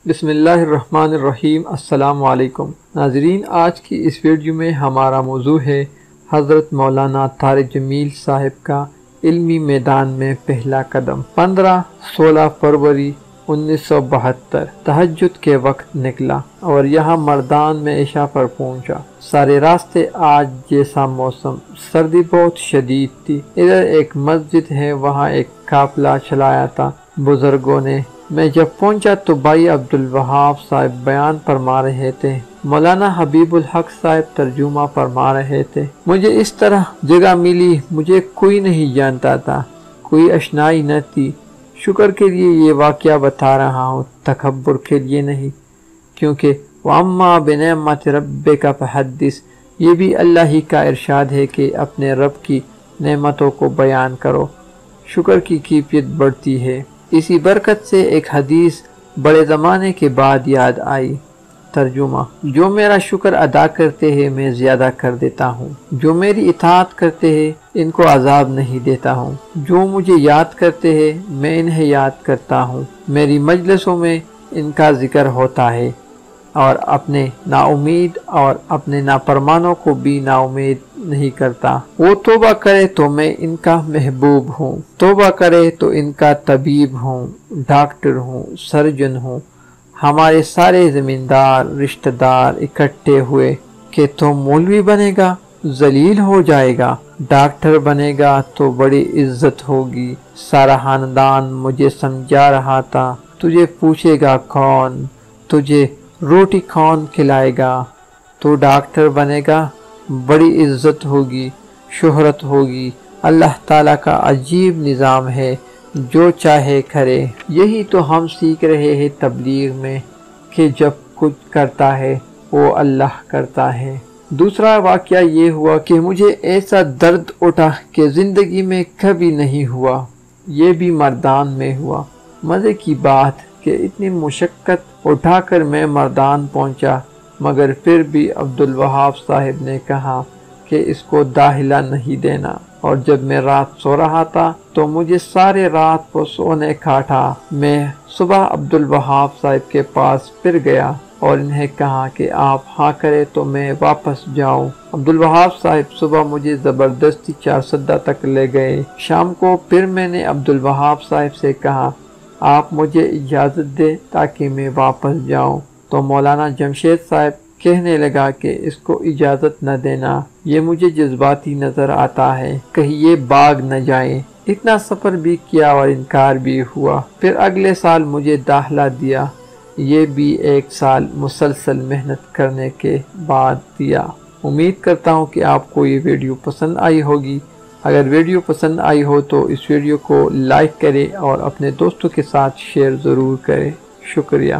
بسم اللہ الرحمن الرحیم۔ السلام علیکم ناظرین، آج کی اس ویڈیو میں ہمارا موضوع ہے حضرت مولانا طارق جمیل صاحب کا علمی میدان میں پہلا قدم۔ 15-16 فروری 1972 تہجد کے وقت نکلا اور یہاں مردان میں عشاء پر پہنچا۔ سارے راستے آج جیسا موسم، سردی بہت شدید تھی۔ ادھر ایک مسجد ہے، وہاں ایک قافلہ چلایا تھا بزرگوں نے۔ میں جب پہنچا تو بھائی عبدالوہاب صاحب بیان فرما رہے تھے، مولانا حبیب الحق صاحب ترجمہ فرما رہے تھے۔ مجھے اس طرح جگہ ملی، مجھے کوئی نہیں جانتا تھا، کوئی اشنائی نہ تھی۔ شکر کے لیے یہ واقعہ بتا رہا ہوں، تکبر کے لیے نہیں، کیونکہ وَأَمَّا بِنِعْمَةِ رَبِّكَ فَحَدِّثْ، یہ بھی اللہ ہی کا ارشاد ہے کہ اپنے رب کی نعمتوں کو بیان کرو، شکر کی کیفیت بڑھتی ہے۔ اسی برکت سے ایک حدیث بڑے زمانے کے بعد یاد آئی۔ ترجمہ: جو میرا شکر ادا کرتے ہیں میں زیادہ کر دیتا ہوں، جو میری اطاعت کرتے ہیں ان کو عذاب نہیں دیتا ہوں، جو مجھے یاد کرتے ہیں میں انہیں یاد کرتا ہوں، میری مجلسوں میں ان کا ذکر ہوتا ہے، اور اپنے ناامید اور اپنے نافرمانوں کو بھی ناامید نہیں کرتا۔ وہ توبہ کرے تو میں ان کا محبوب ہوں، توبہ کرے تو ان کا طبیب ہوں، ڈاکٹر ہوں، سرجن ہوں۔ ہمارے سارے زمیندار رشتہ دار اکٹھے ہوئے کہ تو مولوی بنے گا ذلیل ہو جائے گا، ڈاکٹر بنے گا تو بڑی عزت ہوگی۔ سارا خاندان مجھے سمجھا رہا تھا، تجھے پوچھے گا کون، تجھے روٹی کون کھلائے گا، تو ڈاکٹر بنے گا، بڑی عزت ہوگی، شہرت ہوگی۔ اللہ تعالیٰ کا عجیب نظام ہے، جو چاہے کرے۔ یہی تو ہم سیکھ رہے ہیں تبلیغ میں کہ جب کچھ کرتا ہے وہ اللہ کرتا ہے۔ دوسرا واقعہ یہ ہوا کہ مجھے ایسا درد اٹھا کہ زندگی میں کبھی نہیں ہوا، یہ بھی مردان میں ہوا۔ مزے کی بات کہ اتنی مشقت اٹھا کر میں مردان پہنچا، مگر پھر بھی عبدالوہاب صاحب نے کہا کہ اس کو داخلہ نہیں دینا، اور جب میں رات سو رہا تھا تو مجھے سارے رات کو سونے کاٹا۔ میں صبح عبدالوہاب صاحب کے پاس پھر گیا اور انہیں کہا کہ آپ ہاں کرے تو میں واپس جاؤں۔ عبدالوہاب صاحب صبح مجھے زبردستی چارسدہ تک لے گئے۔ شام کو پھر میں نے عبدالوہاب صاحب سے کہا آپ مجھے اجازت دے تاکہ میں واپس جاؤں، تو مولانا جمشید صاحب کہنے لگا کہ اس کو اجازت نہ دینا، یہ مجھے جذباتی نظر آتا ہے، کہیں یہ بھاگ نہ جائیں۔ اتنا سفر بھی کیا اور انکار بھی ہوا۔ پھر اگلے سال مجھے داخلہ دیا، یہ بھی 1 سال مسلسل محنت کرنے کے بعد دیا۔ امید کرتا ہوں کہ آپ کو یہ ویڈیو پسند آئی ہوگی۔ اگر ویڈیو پسند آئی ہو تو اس ویڈیو کو لائک کریں اور اپنے دوستوں کے ساتھ شیئر ضرور کریں۔ شکریہ۔